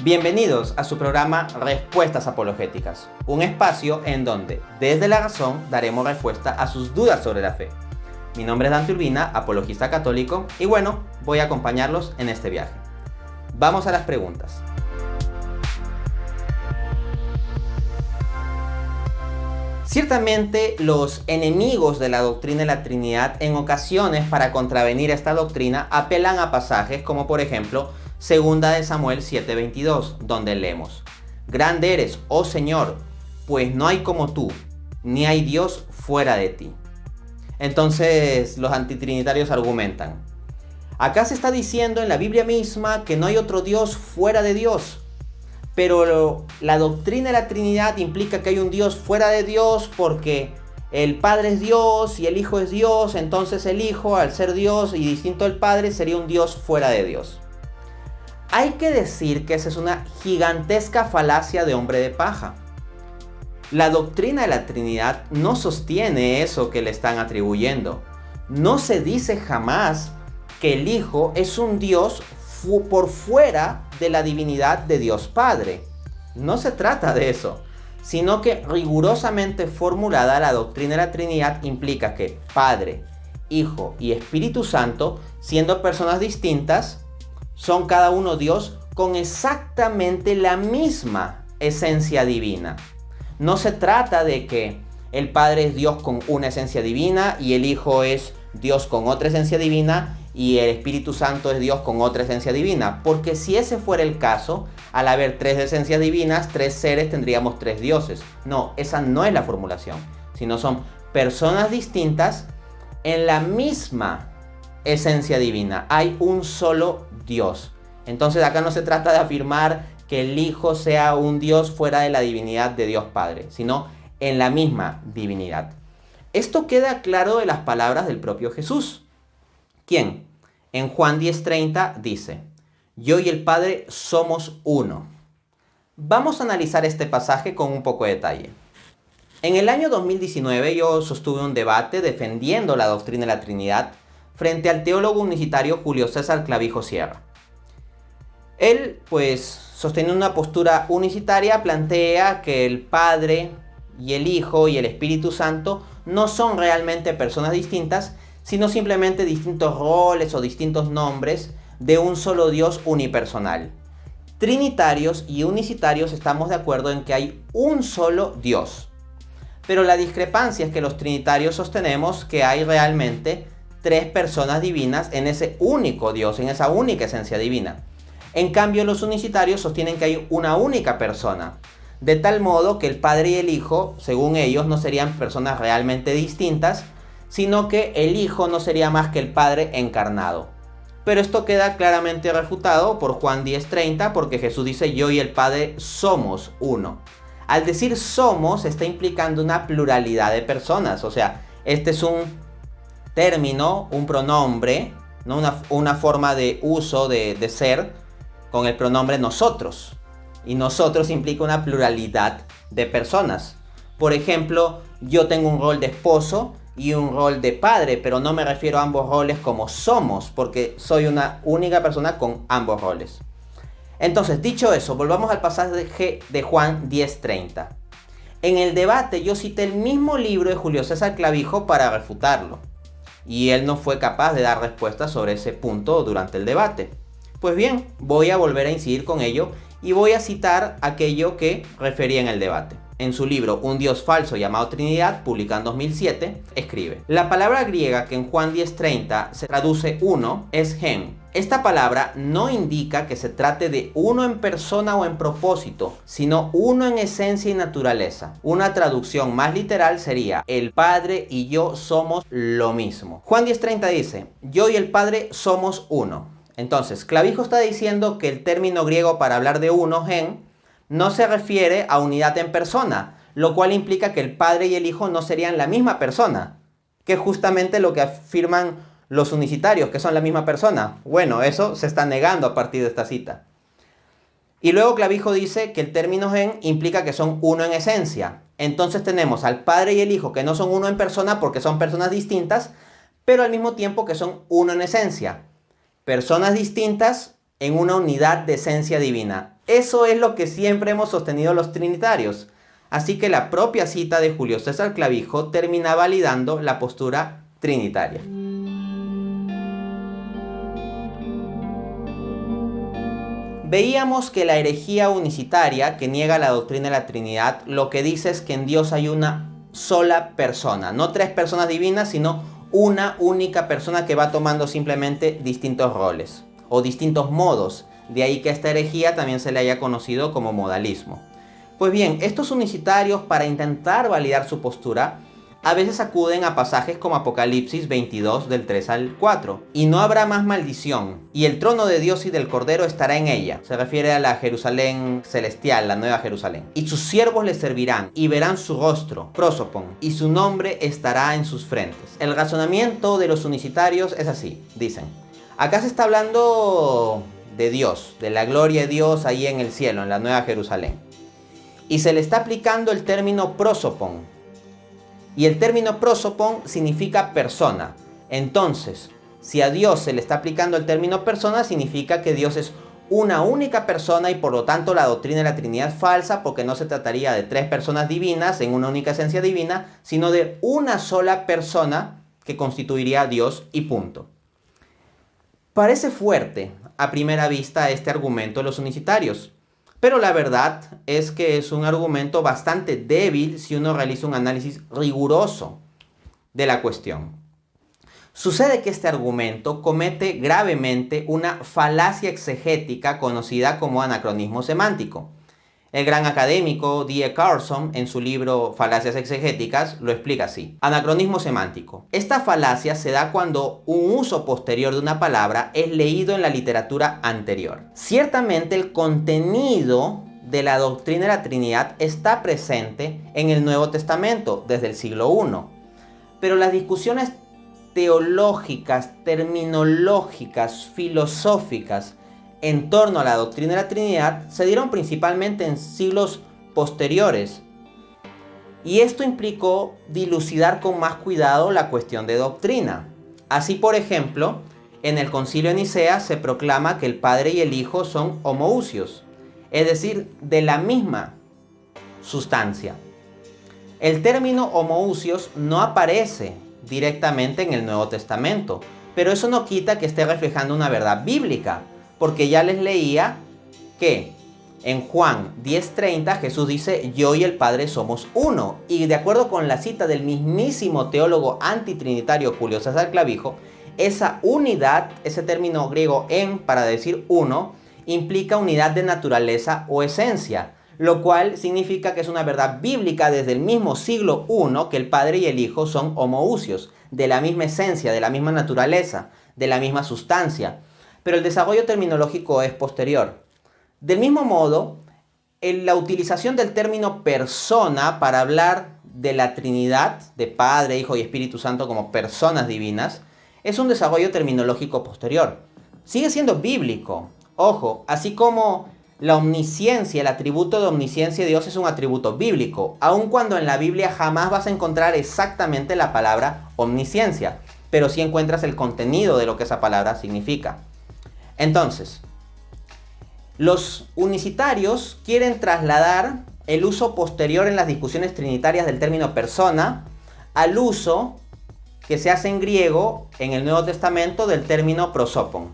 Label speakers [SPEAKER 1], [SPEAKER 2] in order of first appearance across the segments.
[SPEAKER 1] Bienvenidos a su programa Respuestas Apologéticas, un espacio en donde, desde la razón, daremos respuesta a sus dudas sobre la fe. Mi nombre es Dante Urbina, apologista católico, y bueno, voy a acompañarlos en este viaje. Vamos a las preguntas. Ciertamente, los enemigos de la doctrina de la Trinidad en ocasiones para contravenir esta doctrina apelan a pasajes como por ejemplo 2 de Samuel 7:22, donde leemos: Grande eres, oh Señor, pues no hay como tú, ni hay Dios fuera de ti. Entonces los antitrinitarios argumentan: acá se está diciendo en la Biblia misma que no hay otro Dios fuera de Dios. Pero la doctrina de la Trinidad implica que hay un Dios fuera de Dios porque el Padre es Dios y el Hijo es Dios. Entonces el Hijo, al ser Dios y distinto al Padre, sería un Dios fuera de Dios. Hay que decir que esa es una gigantesca falacia de hombre de paja. La doctrina de la Trinidad no sostiene eso que le están atribuyendo. No se dice jamás que el Hijo es un Dios por fuera de la divinidad de Dios Padre. No se trata de eso, sino que rigurosamente formulada la doctrina de la Trinidad implica que Padre, Hijo y Espíritu Santo, siendo personas distintas, son cada uno Dios con exactamente la misma esencia divina. No se trata de que el Padre es Dios con una esencia divina y el Hijo es Dios con otra esencia divina y el Espíritu Santo es Dios con otra esencia divina. Porque si ese fuera el caso, al haber 3 esencias divinas, 3 seres, tendríamos 3 dioses. No, esa no es la formulación, sino son personas distintas en la misma esencia divina. Hay un solo Dios. Entonces acá no se trata de afirmar que el Hijo sea un Dios fuera de la divinidad de Dios Padre, sino en la misma divinidad. Esto queda claro de las palabras del propio Jesús, quien en Juan 10:30 dice: yo y el Padre somos uno. Vamos a analizar este pasaje con un poco de detalle. En el año 2019 yo sostuve un debate defendiendo la doctrina de la Trinidad frente al teólogo unicitario Julio César Clavijo Sierra. Él, sosteniendo una postura unicitaria, plantea que el Padre y el Hijo y el Espíritu Santo no son realmente personas distintas, sino simplemente distintos roles o distintos nombres de un solo Dios unipersonal. Trinitarios y unicitarios estamos de acuerdo en que hay un solo Dios. Pero la discrepancia es que los trinitarios sostenemos que hay realmente 3 personas divinas en ese único Dios, en esa única esencia divina. En cambio, los unicitarios sostienen que hay una única persona, de tal modo que el Padre y el Hijo, según ellos, no serían personas realmente distintas, sino que el Hijo no sería más que el Padre encarnado. Pero esto queda claramente refutado por Juan 10:30, porque Jesús dice: yo y el Padre somos uno. Al decir somos, está implicando una pluralidad de personas. O sea, este es un término, un pronombre, ¿no? una forma de uso de ser con el pronombre nosotros. Y nosotros implica una pluralidad de personas. Por ejemplo, yo tengo un rol de esposo y un rol de padre, pero no me refiero a ambos roles como somos, porque soy una única persona con ambos roles. Entonces, dicho eso, volvamos al pasaje de Juan 10:30. En el debate yo cité el mismo libro de Julio César Clavijo para refutarlo, y él no fue capaz de dar respuesta sobre ese punto durante el debate. Pues bien, voy a volver a incidir con ello y voy a citar aquello que refería en el debate. En su libro Un Dios falso llamado Trinidad, publicado en 2007, escribe: la palabra griega que en Juan 10:30 se traduce uno es gen. Esta palabra no indica que se trate de uno en persona o en propósito, sino uno en esencia y naturaleza. Una traducción más literal sería: el Padre y yo somos lo mismo. Juan 10:30 dice: yo y el Padre somos uno. Entonces, Clavijo está diciendo que el término griego para hablar de uno, gen, no se refiere a unidad en persona, lo cual implica que el Padre y el Hijo no serían la misma persona, que es justamente lo que afirman los unicitarios, que son la misma persona. Bueno, eso se está negando a partir de esta cita. Y luego Clavijo dice que el término gen implica que son uno en esencia. Entonces tenemos al Padre y el Hijo que no son uno en persona porque son personas distintas, pero al mismo tiempo que son uno en esencia. Personas distintas en una unidad de esencia divina. Eso es lo que siempre hemos sostenido los trinitarios. Así que la propia cita de Julio César Clavijo termina validando la postura trinitaria. Veíamos que la herejía unicitaria, que niega la doctrina de la Trinidad, lo que dice es que en Dios hay una sola persona, no tres personas divinas, sino una única persona que va tomando simplemente distintos roles o distintos modos. De ahí que a esta herejía también se le haya conocido como modalismo. Pues bien, estos unicitarios, para intentar validar su postura, a veces acuden a pasajes como Apocalipsis 22 del 3 al 4. Y no habrá más maldición, y el trono de Dios y del Cordero estará en ella. Se refiere a la Jerusalén celestial, la nueva Jerusalén. Y sus siervos le servirán, y verán su rostro, prosopon, y su nombre estará en sus frentes. El razonamiento de los unicitarios es así, dicen. Acá se está hablando de Dios, de la gloria de Dios ahí en el cielo, en la nueva Jerusalén. Y se le está aplicando el término prosopon. Y el término prosopon significa persona. Entonces, si a Dios se le está aplicando el término persona, significa que Dios es una única persona y por lo tanto la doctrina de la Trinidad es falsa, porque no se trataría de tres personas divinas en una única esencia divina, sino de una sola persona que constituiría a Dios y punto. Parece fuerte a primera vista este argumento de los unicitarios. Pero la verdad es que es un argumento bastante débil si uno realiza un análisis riguroso de la cuestión. Sucede que este argumento comete gravemente una falacia exegética conocida como anacronismo semántico. El gran académico D.A. Carson, en su libro Falacias exegéticas, lo explica así. Anacronismo semántico. Esta falacia se da cuando un uso posterior de una palabra es leído en la literatura anterior. Ciertamente el contenido de la doctrina de la Trinidad está presente en el Nuevo Testamento desde el siglo I. Pero las discusiones teológicas, terminológicas, filosóficas, en torno a la doctrina de la Trinidad se dieron principalmente en siglos posteriores. Y esto implicó dilucidar con más cuidado la cuestión de doctrina. Así, por ejemplo, en el Concilio de Nicea se proclama que el Padre y el Hijo son homoousios, es decir, de la misma sustancia. El término homoousios no aparece directamente en el Nuevo Testamento, pero eso no quita que esté reflejando una verdad bíblica. Porque ya les leía que en Juan 10:30 Jesús dice, yo y el Padre somos uno. Y de acuerdo con la cita del mismísimo teólogo antitrinitario Julio César Clavijo, esa unidad, ese término griego en para decir uno, implica unidad de naturaleza o esencia. Lo cual significa que es una verdad bíblica desde el mismo siglo I que el Padre y el Hijo son homoousios, de la misma esencia, de la misma naturaleza, de la misma sustancia. Pero el desarrollo terminológico es posterior. Del mismo modo, la utilización del término persona para hablar de la Trinidad, de Padre, Hijo y Espíritu Santo como personas divinas, es un desarrollo terminológico posterior. Sigue siendo bíblico. Ojo, así como la omnisciencia, el atributo de omnisciencia de Dios es un atributo bíblico, aun cuando en la Biblia jamás vas a encontrar exactamente la palabra omnisciencia, pero sí encuentras el contenido de lo que esa palabra significa. Entonces, los unicitarios quieren trasladar el uso posterior en las discusiones trinitarias del término persona al uso que se hace en griego en el Nuevo Testamento del término prosopon.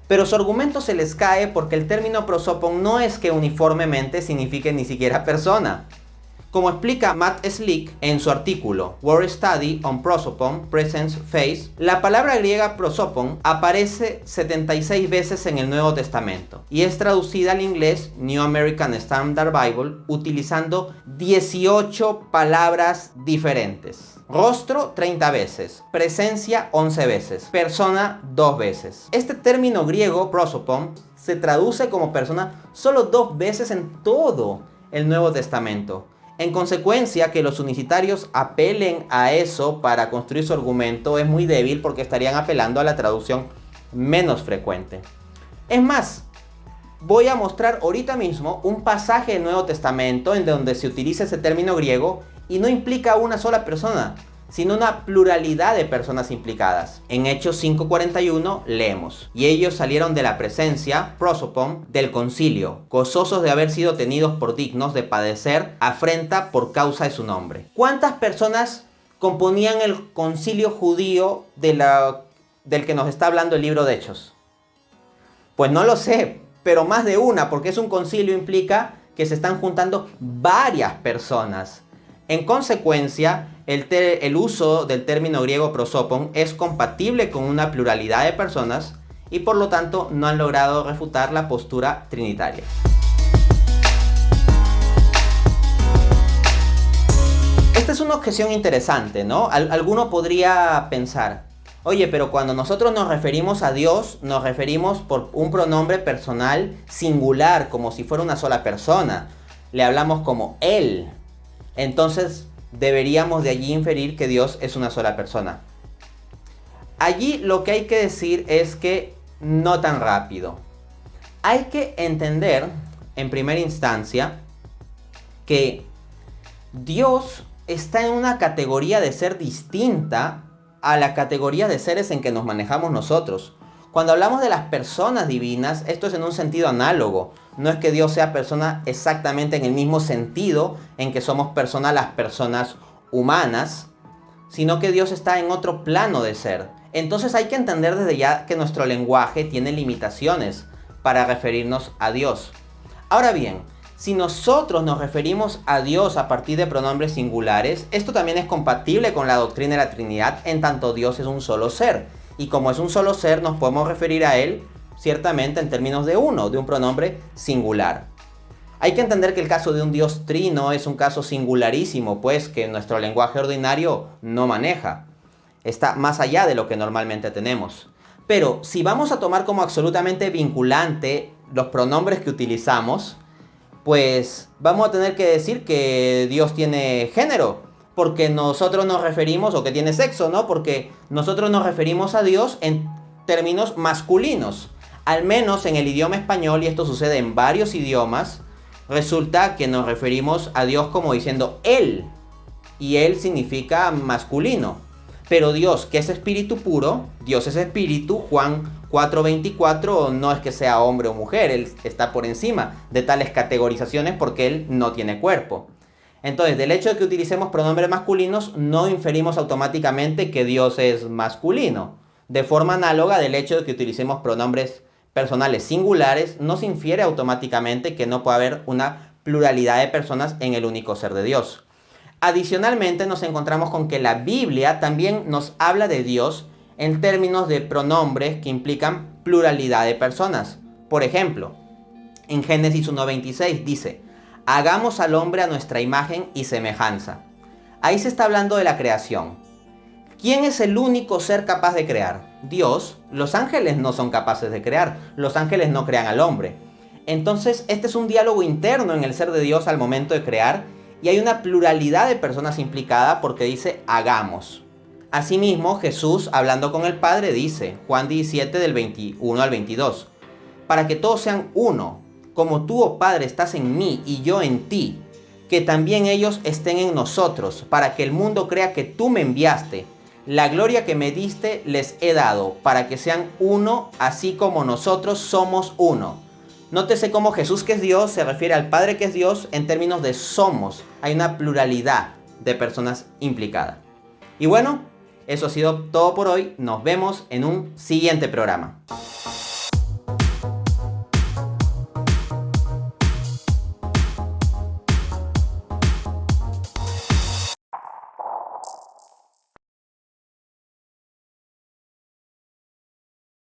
[SPEAKER 1] Pero su argumento se les cae porque el término prosopon no es que uniformemente signifique ni siquiera persona. Como explica Matt Slick en su artículo Word Study on Prosopon, Presence, Phase, la palabra griega prosopon aparece 76 veces en el Nuevo Testamento y es traducida al inglés New American Standard Bible utilizando 18 palabras diferentes. Rostro 30 veces, presencia 11 veces, persona 2 veces. Este término griego prosopon se traduce como persona solo 2 veces en todo el Nuevo Testamento. En consecuencia, que los unicitarios apelen a eso para construir su argumento es muy débil porque estarían apelando a la traducción menos frecuente. Es más, voy a mostrar ahorita mismo un pasaje del Nuevo Testamento en donde se utiliza ese término griego y no implica una sola persona, sino una pluralidad de personas implicadas. En Hechos 5:41 leemos: y ellos salieron de la presencia, prosopon, del concilio, gozosos de haber sido tenidos por dignos de padecer afrenta por causa de su nombre. ¿Cuántas personas componían el concilio judío del que nos está hablando el libro de Hechos? Pues no lo sé, pero más de una, porque es un concilio, implica que se están juntando varias personas. En consecuencia, el uso del término griego prosopon es compatible con una pluralidad de personas y por lo tanto no han logrado refutar la postura trinitaria. Esta es una objeción interesante, ¿no? Alguno podría pensar: oye, pero cuando nosotros nos referimos a Dios, nos referimos por un pronombre personal singular, como si fuera una sola persona. Le hablamos como Él. Entonces, deberíamos de allí inferir que Dios es una sola persona. Allí lo que hay que decir es que no tan rápido. Hay que entender, en primera instancia, que Dios está en una categoría de ser distinta a la categoría de seres en que nos manejamos nosotros. Cuando hablamos de las personas divinas, esto es en un sentido análogo. No es que Dios sea persona exactamente en el mismo sentido en que somos personas las personas humanas, sino que Dios está en otro plano de ser. Entonces hay que entender desde ya que nuestro lenguaje tiene limitaciones para referirnos a Dios. Ahora bien, si nosotros nos referimos a Dios a partir de pronombres singulares, esto también es compatible con la doctrina de la Trinidad, en tanto Dios es un solo ser. Y como es un solo ser, nos podemos referir a Él ciertamente en términos de uno, de un pronombre singular. Hay que entender que el caso de un Dios trino es un caso singularísimo, pues que nuestro lenguaje ordinario no maneja. Está más allá de lo que normalmente tenemos. Pero si vamos a tomar como absolutamente vinculante los pronombres que utilizamos, pues vamos a tener que decir que Dios tiene género, porque nosotros nos referimos, o que tiene sexo, ¿no? Porque nosotros nos referimos a Dios en términos masculinos. Al menos en el idioma español, y esto sucede en varios idiomas, resulta que nos referimos a Dios como diciendo Él, y Él significa masculino. Pero Dios, que es espíritu puro, Dios es espíritu, Juan 4:24, no es que sea hombre o mujer, Él está por encima de tales categorizaciones porque Él no tiene cuerpo. Entonces, del hecho de que utilicemos pronombres masculinos, no inferimos automáticamente que Dios es masculino. De forma análoga, del hecho de que utilicemos pronombres personales singulares, no se infiere automáticamente que no puede haber una pluralidad de personas en el único ser de Dios. Adicionalmente, nos encontramos con que la Biblia también nos habla de Dios en términos de pronombres que implican pluralidad de personas. Por ejemplo, en Génesis 1:26 dice: hagamos al hombre a nuestra imagen y semejanza. Ahí se está hablando de la creación. ¿Quién es el único ser capaz de crear? Dios. Los ángeles no son capaces de crear. Los ángeles no crean al hombre. Entonces, este es un diálogo interno en el ser de Dios al momento de crear, y hay una pluralidad de personas implicadas porque dice hagamos. Asimismo, Jesús, hablando con el Padre, dice, Juan 17 del 21 al 22, para que todos sean uno, como tú, oh Padre, estás en mí y yo en ti, que también ellos estén en nosotros, para que el mundo crea que tú me enviaste. La gloria que me diste les he dado, para que sean uno, así como nosotros somos uno. Nótese cómo Jesús, que es Dios, se refiere al Padre, que es Dios, en términos de somos. Hay una pluralidad de personas implicadas. Y bueno, eso ha sido todo por hoy. Nos vemos en un siguiente programa.